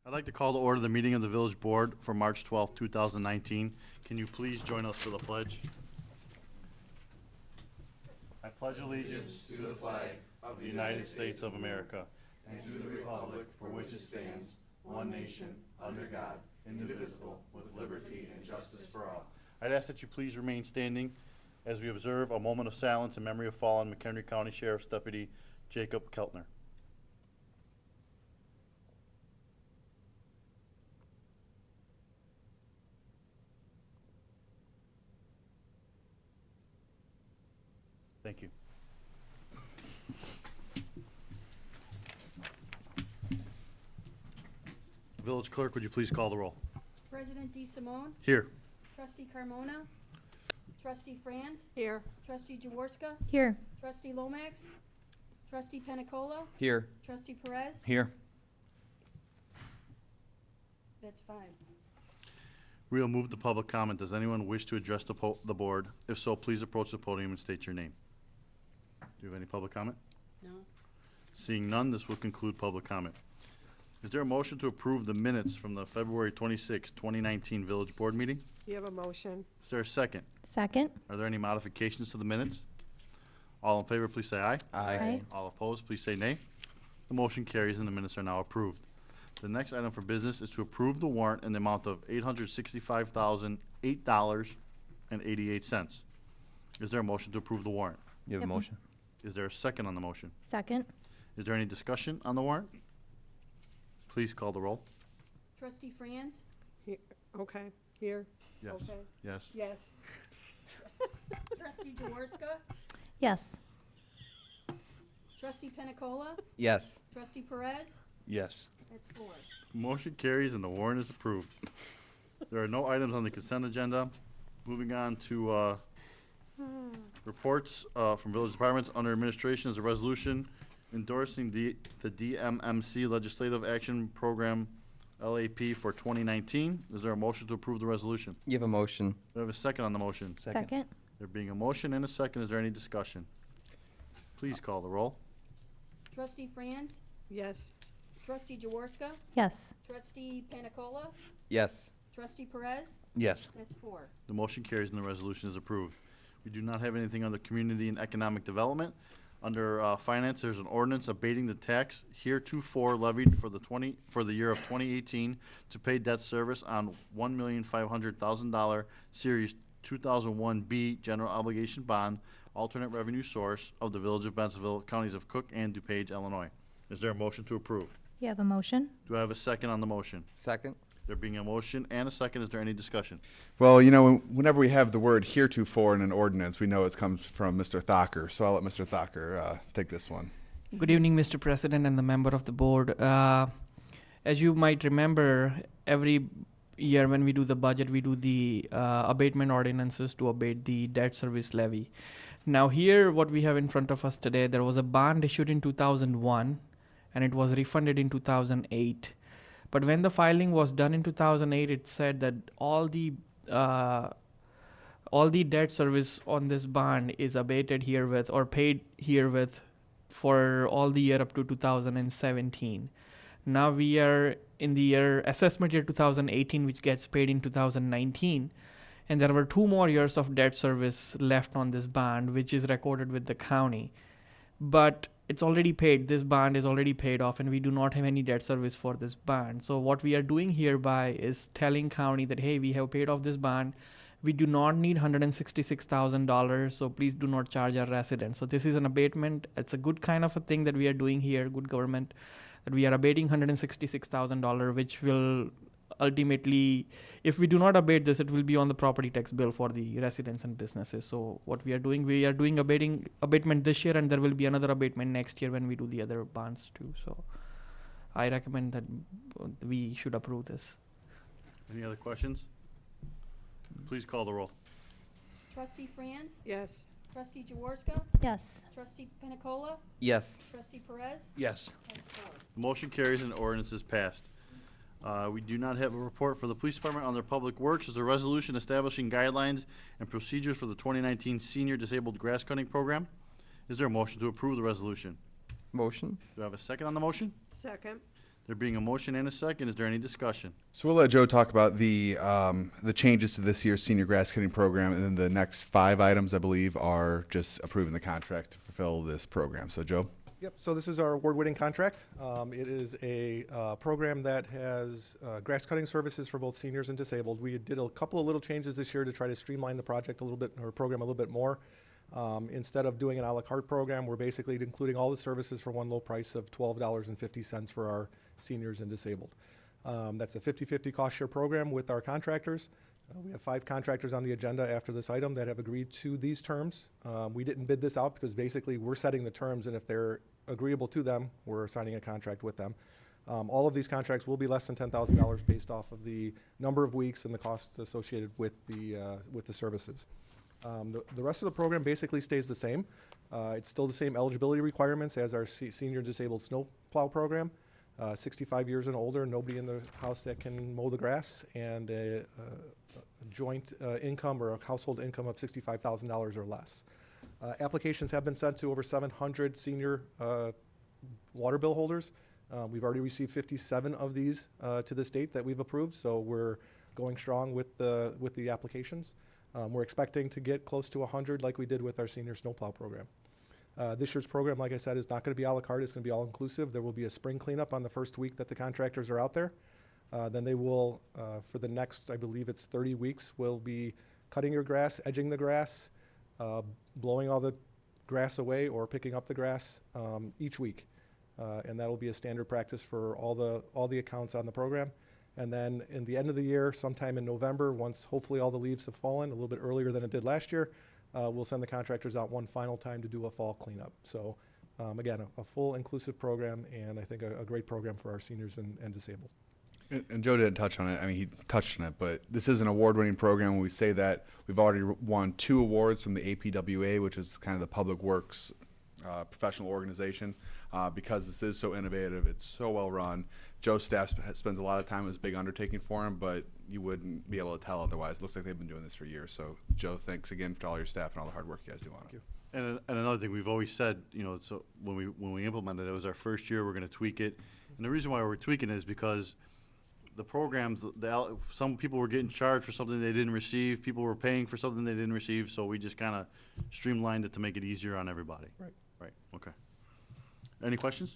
I'd like to call to order the meeting of the Village Board for March 12th, 2019. Can you please join us for the pledge? I pledge allegiance to the flag of the United States of America and to the republic for which it stands, one nation, under God, indivisible, with liberty and justice for all. I'd ask that you please remain standing as we observe a moment of silence in memory of fallen McHenry County Sheriff's Deputy Jacob Keltner. Thank you. Village Clerk, would you please call the roll? President DeSimone, Here. Trustee Carmona, Trustee Franz, Here. Trustee Jaworska, Here. Trustee Lomax, Trustee Penicola, Here. Trustee Perez. Here. That's five. We will move to public comment. Does anyone wish to address the board? If so, please approach the podium and state your name. Do you have any public comment? No. Seeing none, this will conclude public comment. Is there a motion to approve the minutes from the February 26, 2019 Village Board meeting? You have a motion. Is there a second? Second. Are there any modifications to the minutes? All in favor, please say aye. Aye. All opposed, please say nay. The motion carries and the minutes are now approved. The next item for business is to approve the warrant in the amount of $865,008.88. Is there a motion to approve the warrant? You have a Yep. motion? Is there a second on the motion? Second. Is there any discussion on the warrant? Please call the roll. Trustee Franz, Okay. Here. Yes. Okay. Yes. Yes. Trustee Jaworska, Yes. Trustee Penicola, Yes. Trustee Perez. Yes. That's four. Motion carries and the warrant is approved. There are no items on the consent agenda. Moving on to reports from village departments. Under administration is a resolution endorsing the DMMC Legislative Action Program LAP for 2019. Is there a motion to approve the resolution? You have a motion? Do we have a second on the motion? Second. There being a motion and a second, is there any discussion? Please call the roll. Trustee Franz, Yes. Trustee Jaworska, Yes. Trustee Penicola, Yes. Trustee Perez. Yes. That's four. The motion carries and the resolution is approved. We do not have anything under community and economic development. Under finance, there's an ordinance abating the tax heretofore levied for the year of 2018 to pay debt service on $1,500,000 Series 2001B General Obligation Bond, alternate revenue source of the Village of Bensenville, counties of Cook and DuPage, Illinois. Is there a motion to approve? You have a motion? Do I have a second on the motion? Second? There being a motion and a second, is there any discussion? Well, whenever we have the word heretofore in an ordinance, we know it comes from Mr. Thacker. So I'll let Mr. Thacker take this one. Good evening, Mr. President and the member of the board. As you might remember, every year when we do the budget, we do the abatement ordinances to abate the debt service levy. Now here, what we have in front of us today, there was a bond issued in 2001, and it was refunded in 2008. But when the filing was done in 2008, it said that all the debt service on this bond is abated herewith or paid herewith for all the year up to 2017. Now we are in the assessment year 2018, which gets paid in 2019. And there were 2 more years of debt service left on this bond, which is recorded with the county. But it's already paid. This bond is already paid off, and we do not have any debt service for this bond. So what we are doing hereby is telling county that, hey, we have paid off this bond. We do not need $166,000, so please do not charge our residents. So this is an abatement. It's a good kind of a thing that we are doing here, good government, that we are abating $166,000, which will ultimately, if we do not abate this, it will be on the property tax bill for the residents and businesses. So what we are doing abatement this year, and there will be another abatement next year when we do the other bonds too. So I recommend that we should approve this. Any other questions? Please call the roll. Trustee Franz, Yes. Trustee Jaworska, Yes. Trustee Penicola, Yes. Trustee Perez. Yes. That's four. The motion carries and the ordinance is passed. We do not have a report for the police department. Under Public Works is a resolution establishing guidelines and procedures for the 2019 Senior Disabled Grass Cutting Program. Is there a motion to approve the resolution? Motion? Do I have a second on the motion? Second. There being a motion and a second, is there any discussion? So we'll let Joe talk about the changes to this year's senior grass cutting program, and then the next 5 items, I believe, are just approving the contracts to fulfill this program. So Joe? Yep, so this is our award-winning contract. It is a program that has grass cutting services for both seniors and disabled. We did a couple of little changes this year to try to streamline the project a little bit, or program a little bit more. Instead of doing an a la carte program, we're basically including all the services for one low price of $12.50 for our seniors and disabled. That's a 50-50 cost share program with our contractors. We have 5 contractors on the agenda after this item that have agreed to these terms. We didn't bid this out because basically we're setting the terms, and if they're agreeable to them, we're signing a contract with them. All of these contracts will be less than $10,000 based off of the number of weeks and the costs associated with the services. The rest of the program basically stays the same. It's still the same eligibility requirements as our senior disabled snow plow program. 65 years and older, nobody in the house that can mow the grass, and a joint income or a household income of $65,000 or less. Applications have been sent to over 700 senior water bill holders. We've already received 57 of these to this date that we've approved, so we're going strong with the applications. We're expecting to get close to 100 like we did with our senior snowplow program. This year's program, like I said, is not going to be a la carte. It's going to be all-inclusive. There will be a spring cleanup on the first week that the contractors are out there. Then they will, for the next, I believe it's 30 weeks, will be cutting your grass, edging the grass, blowing all the grass away or picking up the grass each week. And that'll be a standard practice for all the accounts on the program. And then in the end of the year, sometime in November, once hopefully all the leaves have fallen, a little bit earlier than it did last year, we'll send the contractors out one final time to do a fall cleanup. So again, a full inclusive program, and I think a great program for our seniors and disabled. And Joe didn't touch on it. I mean, he touched on it, but this is an award-winning program. When we say that, we've already won 2 awards from the APWA, which is kind of the public works professional organization. Because this is so innovative, it's so well run. Joe's staff spends a lot of time. It was a big undertaking for him, but you wouldn't be able to tell otherwise. It looks like they've been doing this for years. So, Joe, thanks again to all your staff and all the hard work you guys do on it. And another thing, we've always said, you know, so when we implemented it, it was our first year, we're going to tweak it. And the reason why we're tweaking it is because the programs, some people were getting charged for something they didn't receive. People were paying for something they didn't receive. So we just kind of streamlined it to make it easier on everybody. Right. Right, okay. Any questions?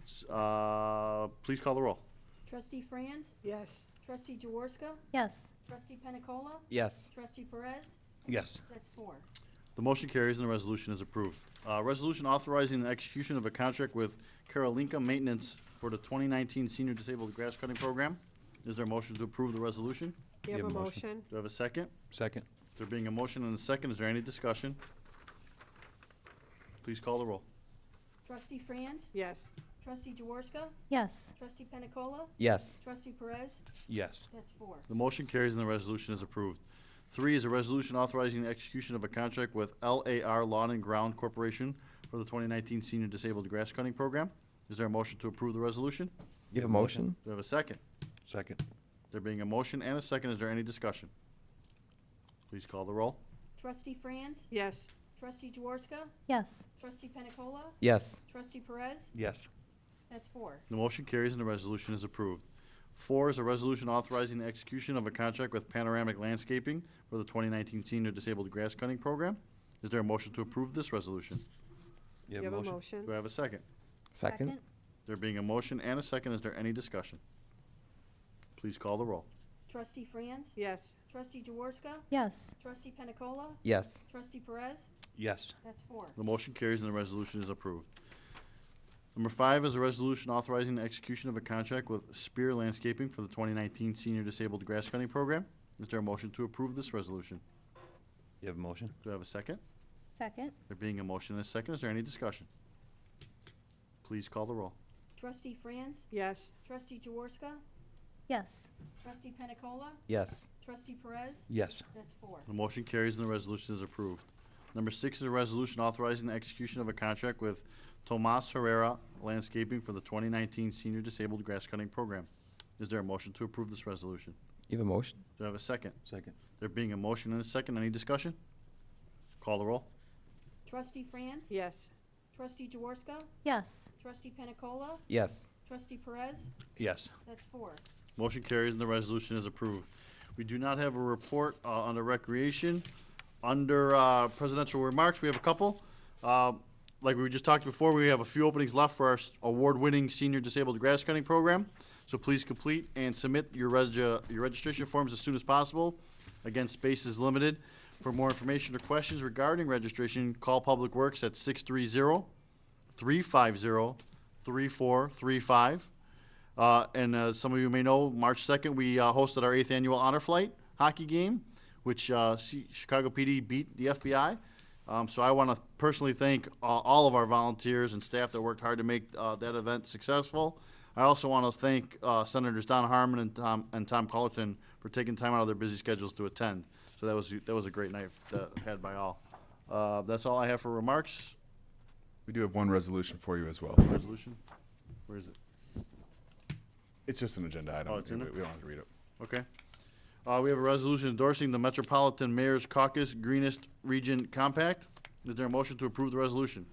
Please call the roll. Trustee Franz? Yes. Trustee Jaworska? Yes. Trustee Penicola? Yes. Trustee Perez? Yes. That's 4. The motion carries and the resolution is approved. Resolution authorizing the execution of a contract with Karolinka Maintenance for the 2019 Senior Disabled Grass Cutting Program. Is there a motion to approve the resolution? You have You a have a motion. motion? Do I have a second? Second. There being a motion and a second, is there any discussion? Please call the roll. Trustee Franz? Yes. Trustee Jaworska? Yes. Trustee Penicola? Yes. Trustee Perez? Yes. That's 4. The motion carries and the resolution is approved. 3 is a resolution authorizing the execution of a contract with LAR Lawn and Ground Corporation for the 2019 Senior Disabled Grass Cutting Program. Is there a motion to approve the resolution? You have a motion? Do I have a second? Second. There being a motion and a second, is there any discussion? Please call the roll. Trustee Franz? Yes. Trustee Jaworska? Yes. Trustee Penicola? Yes. Trustee Perez? Yes. That's 4. The motion carries and the resolution is approved. 4 is a resolution authorizing the execution of a contract with Panoramic Landscaping for the 2019 Senior Disabled Grass Cutting Program. Is there a motion to approve this resolution? You You have a motion? Do I have a second? Second. There being a motion and a second, is there any discussion? Please call the roll. Trustee Franz? Yes. Trustee Jaworska? Yes. Trustee Penicola? Yes. Trustee Perez? Yes. That's 4. The motion carries and the resolution is approved. Number 5 is a resolution authorizing the execution of a contract with Spear Landscaping for the 2019 Senior Disabled Grass Cutting Program. Is there a motion to approve this resolution? You have a motion? Do I have a second? Second. There being a motion and a second, is there any discussion? Please call the roll. Trustee Franz? Yes. Trustee Jaworska? Yes. Trustee Penicola? Yes. Trustee Perez? Yes. That's 4. The motion carries and the resolution is approved. Number 6 is a resolution authorizing the execution of a contract with Tomas Herrera Landscaping for the 2019 Senior Disabled Grass Cutting Program. Is there a motion to approve this resolution? You have a motion? Do I have a second? Second. There being a motion and a second, any discussion? Call the roll. Trustee Franz? Yes. Trustee Jaworska? Yes. Trustee Penicola? Yes. Trustee Perez? Yes. That's 4. Motion carries and the resolution is approved. We do not have a report under recreation. Under presidential remarks, we have a couple. Like we just talked before, we have a few openings left for our award-winning senior disabled grass cutting program. So please complete and submit your registration forms as soon as possible. Again, space is limited. For more information or questions regarding registration, call Public Works at 630-350-3435. And some of you may know, March 2nd, we hosted our 8th annual Honor Flight hockey game, which Chicago PD beat the FBI. So I want to personally thank all of our volunteers and staff that worked hard to make that event successful. I also want to thank Senators Don Harmon and Tom Cullerton for taking time out of their busy schedules to attend. So that was a great night had by all. That's all I have for remarks. We do have one resolution for you as well. Resolution? Where is it? It's just an agenda item. Oh, it's in there? We don't have to read it. Okay. We have a resolution endorsing the Metropolitan Mayor's Caucus Greenest Region Compact. Is there a motion to approve the resolution?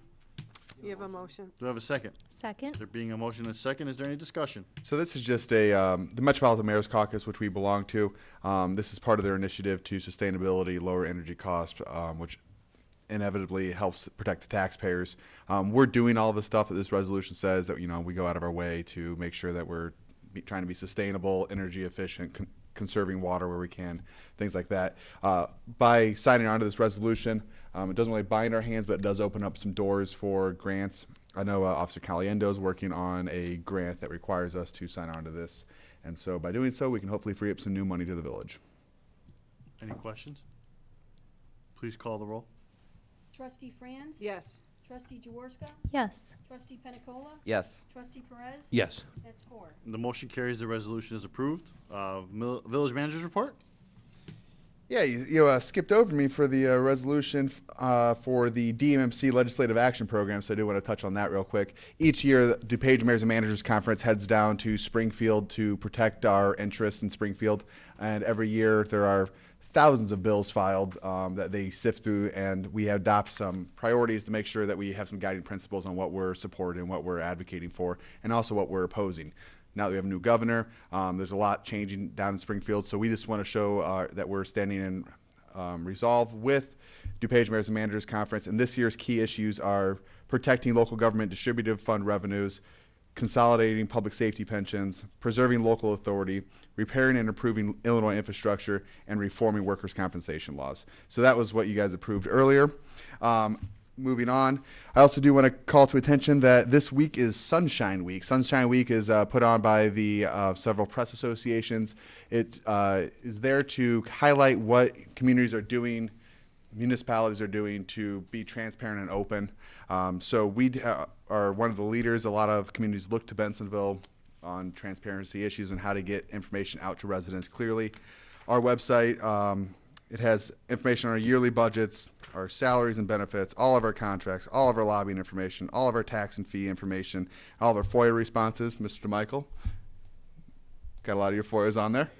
You have a motion. Do I have a second? Second. There being a motion and a second, is there any discussion? So this is just the Metropolitan Mayor's Caucus, which we belong to. This is part of their initiative to sustainability, lower energy costs, which inevitably helps protect the taxpayers. We're doing all the stuff that this resolution says that, we go out of our way to make sure that we're trying to be sustainable, energy efficient, conserving water where we can, things like that. By signing on to this resolution, it doesn't really bind our hands, but it does open up some doors for grants. I know Officer Caliendo is working on a grant that requires us to sign on to this. And so by doing so, we can hopefully free up some new money to the village. Any questions? Please call the roll. Trustee Franz? Yes. Trustee Jaworska? Yes. Trustee Penicola? Yes. Trustee Perez? Yes. That's 4. The motion carries, the resolution is approved. Village Manager's report? Yeah, you skipped over me for the resolution for the DMMC Legislative Action Program, so I do want to touch on that real quick. Each year, the DuPage Mayors and Managers Conference heads down to Springfield to protect our interests in Springfield, and every year there are thousands of bills filed that they sift through, and we adopt some priorities to make sure that we have some guiding principles on what we're supporting, what we're advocating for, and also what we're opposing. Now that we have a new governor, there's a lot changing down in Springfield, so we just want to show that we're standing in resolve with DuPage Mayors and Managers Conference, and this year's key issues are protecting local government distributive fund revenues, consolidating public safety pensions, preserving local authority, repairing and improving Illinois infrastructure, and reforming workers' compensation laws. So that was what you guys approved earlier. Moving on, I also do want to call to attention that this week is Sunshine Week. Sunshine Week is put on by the several press associations. It is there to highlight what communities are doing, municipalities are doing to be transparent and open. So we are one of the leaders. A lot of communities look to Bensonville on transparency issues and how to get information out to residents clearly. Our website, it has information on our yearly budgets, our salaries and benefits, all of our contracts, all of our lobbying information, all of our tax and fee information, all of our FOIA responses. Mr. DeMichael, got a lot of your FOIAs on there?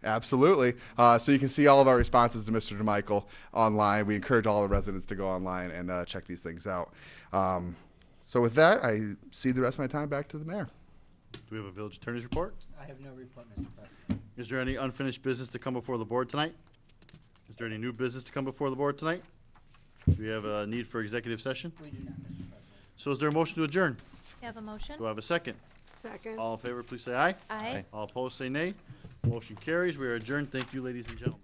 Absolutely. So you can see all of our responses to Mr. DeMichael online. We encourage all the residents to go online and check these things out. So with that, I cede the rest of my time back to the mayor. Do we have a village attorney's report? I have no report, Mr. President. Is there any unfinished business to come before the board tonight? Is there any new business to come before the board tonight? Do we have a need for executive session? We do not, Mr. President. So is there a motion to adjourn? You have a motion? Do I have a second? Second. All in favor, please say aye. Aye. All opposed, say nay. Motion carries. We are adjourned. Thank you, ladies and gentlemen.